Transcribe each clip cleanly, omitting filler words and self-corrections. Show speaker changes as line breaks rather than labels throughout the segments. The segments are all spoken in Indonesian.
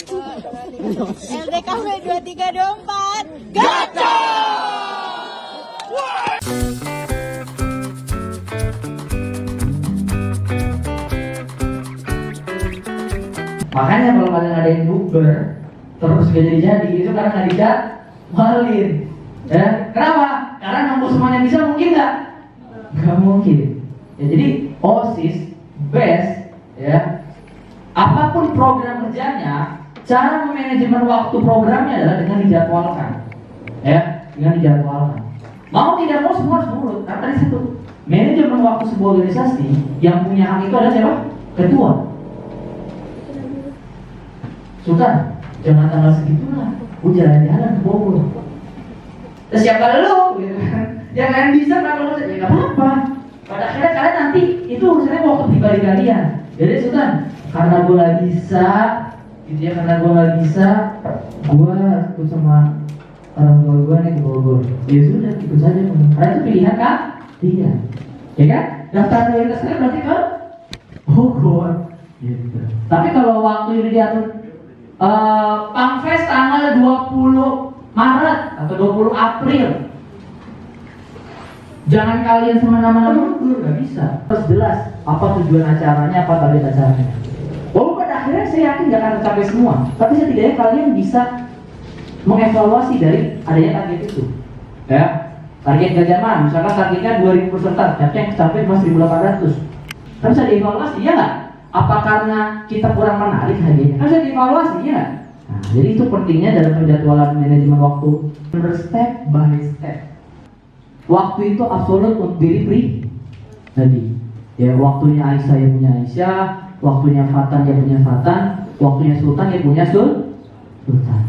LDKW 2324 Gato!
Makanya kalau kalian ngadain bukber terus gak jadi itu karena nggak dijadwalin. Ya, kenapa? Karena nunggu semuanya bisa mungkin nggak? Nggak mungkin. Ya, jadi OSIS best ya. Apapun program kerjanya, cara memanajemen waktu programnya adalah dengan dijadwalkan. Ya, dengan dijadwalkan. Mau tidak mau semua harus nurut. Karena tadi satu, manajemen waktu sebuah organisasi yang punya hak itu adalah siapa? Ketua. Sultan, jangan tanggal segitulah. Gue jalan-jalan ke Bogor. Terus siapa lu? Gitu kan? Yang lain bisa kalau ya nggak apa-apa. Pada akhirnya kalian nanti itu urusannya waktu pribadi kalian. Jadi Sultan, karena gue nggak bisa, gitu ya, karena gue nggak bisa, gue ikut sama orang tua gue nih ke Bogor. Ya sudah, ikut saja. Karena itu pilihan kan? Iya. Ya kan? Daftar prioritas kalian berarti ke Bogor. Gitu. Tapi kalau waktu ini diatur Pangfest tanggal 20 Maret atau 20 April. Jangan kalian semena-mena mundur, nggak bisa. Terus jelas apa tujuan acaranya, apa target acaranya. Walaupun pada akhirnya saya yakin nggak akan tercapai semua, tapi setidaknya kalian bisa mengevaluasi dari adanya target itu. Ya, target zaman, misalkan targetnya 2000 peserta, tapi yang tercapai cuma 1800. Kan bisa dievaluasi, ya nggak? Apa karena kita kurang menarik hadiahnya? Kan bisa dievaluasi, ya. Nah, jadi itu pentingnya dalam penjadwalan manajemen waktu. Step by step. Waktu itu absolut untuk diri pribadi. Ya, waktunya Aisyah yang punya Aisyah, waktunya Fatan yang punya Fatan, waktunya Sultan yang punya Sultan.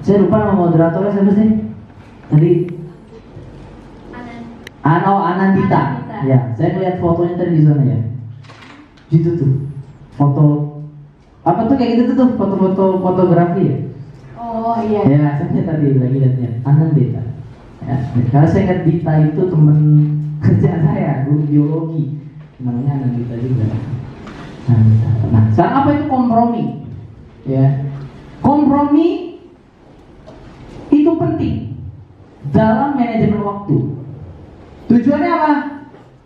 Saya lupa nama moderatornya siapa sih? Tadi Anandita. Ya, saya melihat fotonya tadi di sana ya. Gitu tuh, foto apa tuh kayak gitu tuh, foto-foto fotografi ya.
Oh iya.
Ya, saya tadi lagi lihatnya Anandita. Ya, karena saya ingat Dita itu teman kerja saya, guru biologi, namanya Anandita juga. Nah, sekarang apa itu kompromi? Ya, kompromi itu penting dalam manajemen waktu. Tujuannya apa?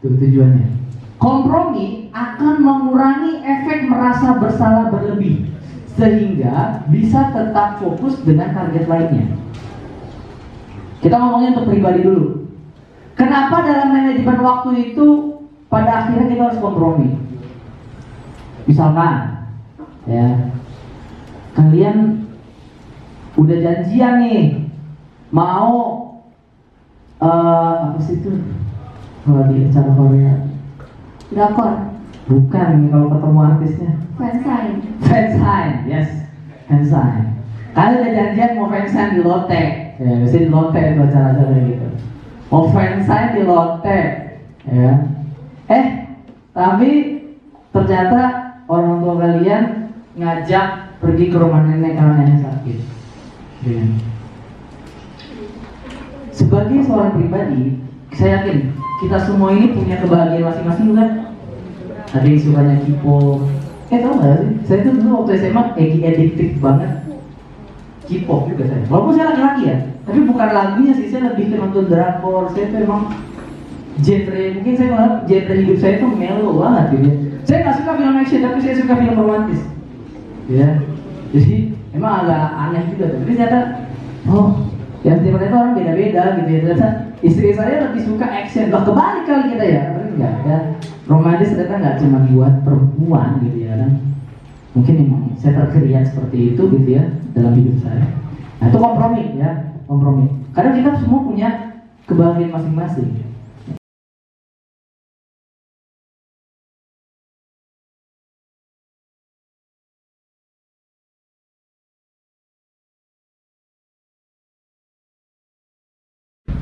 Tujuannya kompromi akan mengurangi efek merasa bersalah berlebih sehingga bisa tetap fokus dengan target lainnya. Kita ngomongin untuk pribadi dulu. Kenapa dalam manajemen waktu itu pada akhirnya kita harus kompromi? Misalkan ya, kalian udah janjian nih mau apa sih itu kalau di acara Korea?
Drakor.
Bukan, kalau ketemu artisnya fansign, yes, fansign. Kalian udah janjian mau fansign di Lotte, ya biasanya di Lotte itu acara-acara gitu. Mau fansign di Lotte, ya. Tapi ternyata orang tua kalian ngajak pergi ke rumah nenek karena nenek sakit. Ya. Sebagai seorang pribadi, saya yakin kita semua ini punya kebahagiaan masing-masing kan? Ada yang sukanya K-pop. Tau gak sih? Saya tuh dulu waktu SMA addicted banget K-pop juga saya. Walaupun saya laki-laki ya, tapi bukan lagunya sih, saya lebih ke nonton drakor. Saya tuh emang genre, mungkin saya malah genre hidup saya tuh mellow banget gitu ya. Saya gak suka film action, tapi saya suka film romantis. Ya, jadi emang agak aneh juga tuh. Tapi ternyata, ya setiap itu orang beda-beda gitu ya. Ternyata istri saya lebih suka action. Loh, kebalik kali kita ya. Tapi enggak ya. Romantis ternyata nggak cuma buat perempuan gitu ya kan. Mungkin memang saya terkeriat seperti itu gitu ya dalam hidup saya. Nah itu kompromi ya, kompromi. Karena kita semua punya kebahagiaan masing-masing.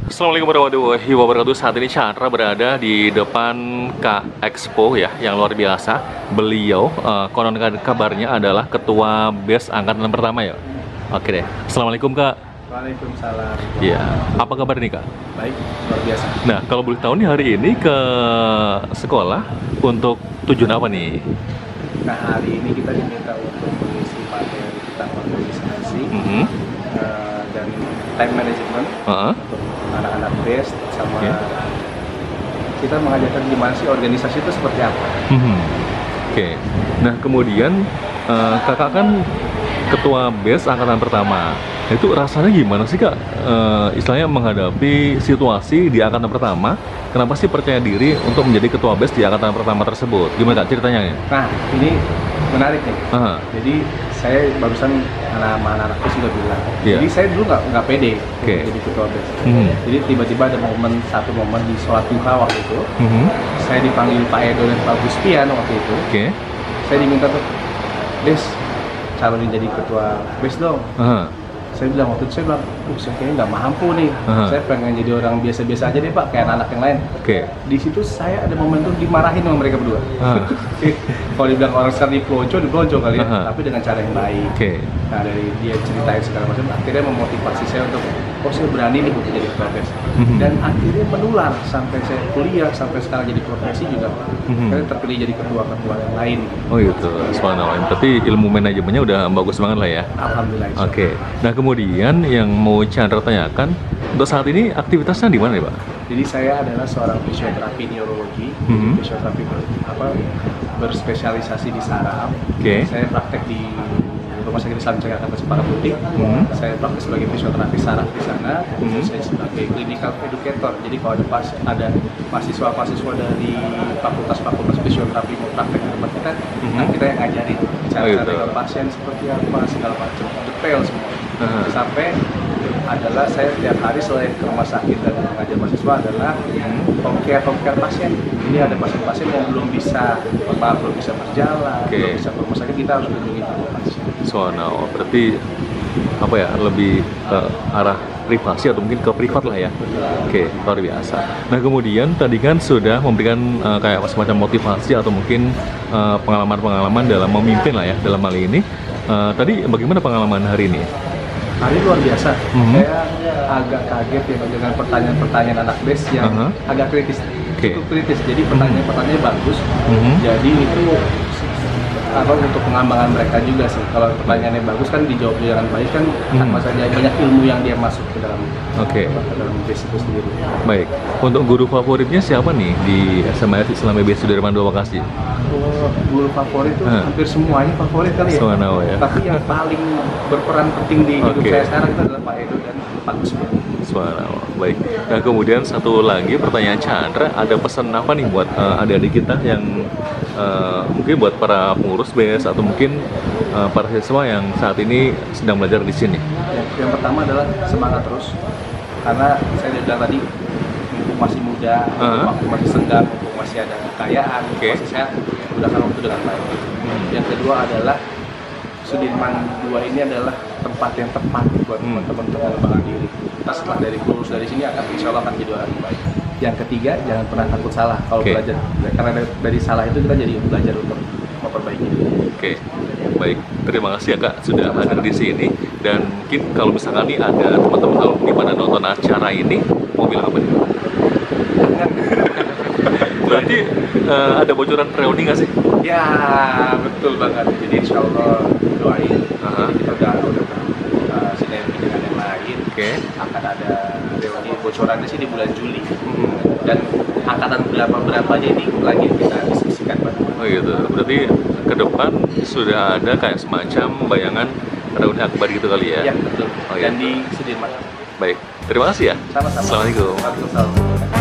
Assalamualaikum warahmatullahi wabarakatuh. Saat ini Chandra berada di depan K Expo ya, yang luar biasa. Beliau konon kabarnya adalah ketua BES angkatan pertama ya. Oke deh. Assalamualaikum Kak.
Waalaikumsalam.
Iya. Apa kabar nih Kak?
Baik, luar biasa.
Nah, kalau boleh tahu nih hari ini ke sekolah untuk tujuan apa nih?
Nah, hari ini kita diminta untuk mengisi materi tentang organisasi dan time management untuk anak-anak best sama kita mengajarkan gimana sih organisasi itu seperti apa.
Oke. Nah, kemudian kakak kan ketua BES angkatan pertama. Itu rasanya gimana sih kak? Istilahnya menghadapi situasi di angkatan pertama. Kenapa sih percaya diri untuk menjadi ketua BES di angkatan pertama tersebut? Gimana kak ceritanya?
Nah, ini menarik nih. Jadi saya barusan anak-anakku sudah bilang. Jadi saya dulu nggak pede jadi ketua BES. Jadi tiba-tiba ada satu momen di sholat duha waktu itu. Saya dipanggil Pak Edo dan Pak Guspian waktu itu. Saya diminta tuh, Des, calonin jadi ketua BES dong. Saya bilang waktu itu, saya kayaknya nggak mampu nih. Saya pengen jadi orang biasa-biasa aja deh Pak, kayak anak-anak yang lain. Di situ saya ada momentum dimarahin sama mereka berdua. Kalau dibilang orang sekarang dipelonco kali ya, tapi dengan cara yang baik. Nah, dari dia ceritain segala macam, akhirnya memotivasi saya untuk, saya berani nih untuk jadi ketua BES. Dan akhirnya menular sampai saya kuliah, sampai sekarang jadi profesi juga. Saya terpilih jadi ketua-ketua yang lain.
Oh gitu, subhanallah. Berarti ilmu manajemennya udah bagus banget lah ya.
Alhamdulillah.
Nah, kemudian yang mau Chandra tanyakan, untuk saat ini aktivitasnya di mana ya Pak?
Jadi saya adalah seorang fisioterapi neurologi, fisioterapi berspesialisasi di saraf. Saya praktek di Rumah Sakit Islam Jakarta Cempaka Putih. Saya praktek sebagai fisioterapi saraf di sana. Saya sebagai clinical educator. Jadi kalau ada mahasiswa-mahasiswa dari fakultas fisioterapi mau praktek di tempat kita, kita yang ngajarin cara pasien seperti apa, segala macam, detail semua. Sampai adalah saya tiap hari selain ke rumah sakit dan mengajar mahasiswa adalah home care pasien. Jadi ada pasien-pasien yang belum bisa berjalan, belum bisa ke rumah sakit, kita harus kunjungi pasien.
Berarti apa ya, lebih ke arah privasi atau mungkin ke privat lah ya. Luar biasa. Nah, kemudian tadi kan sudah memberikan kayak semacam motivasi atau mungkin pengalaman-pengalaman dalam memimpin lah ya dalam hal ini. Tadi bagaimana pengalaman hari ini?
Hari luar biasa. Saya agak kaget ya dengan pertanyaan-pertanyaan anak BES yang agak kritis. Cukup kritis. Jadi pertanyaannya bagus. Jadi itu untuk pengembangan mereka juga sih. Kalau pertanyaannya bagus kan dijawab dengan baik kan, maksudnya banyak ilmu yang dia masuk ke dalam dalam BES itu sendiri.
Baik. Untuk guru favoritnya siapa nih di SMA Islam BES Sudirman II Bekasi?
Guru favorit itu hampir semuanya favorit kali ya.
Ya.
Tapi yang paling berperan penting di hidup saya sekarang itu adalah Pak Edo dan Pak Guspian.
Baik. Nah, kemudian satu lagi pertanyaan Chandra, ada pesan apa nih buat adik-adik kita yang mungkin buat para pengurus BES atau mungkin para siswa yang saat ini sedang belajar di sini?
Yang pertama adalah semangat terus, karena saya udah bilang tadi, mumpung masih muda, waktu masih senggang, mumpung masih ada kekayaan, masih sehat, gunakan waktu dengan baik. Yang kedua adalah Sudirman II ini adalah tempat yang tepat buat teman-teman untuk mengembangkan diri. Kita setelah dari lulus dari sini insya Allah akan jadi orang yang baik. Yang ketiga, jangan pernah takut salah kalau belajar, karena dari salah itu kita jadi belajar untuk memperbaiki diri.
Baik, terima kasih ya Kak sudah hadir di sini. Dan mungkin kalau misalkan nih ada teman-teman alumni pada nonton acara ini, mau bilang apa nih? Berarti ada bocoran reuni nggak sih?
Ya, betul banget. Jadi insya Allah doain. Kita udah sinergi dengan yang lain. Akan ada reuni, bocorannya sih di bulan Juli. Dan angkatan berapanya ini lagi kita diskusikan.
Oh gitu. Berarti ke depan sudah ada kayak semacam bayangan reuni akbar gitu kali ya?
Ya, betul. Dan di Sudirman.
Baik, terima kasih ya.
Sama-sama.
Assalamualaikum.
Waalaikumsalam.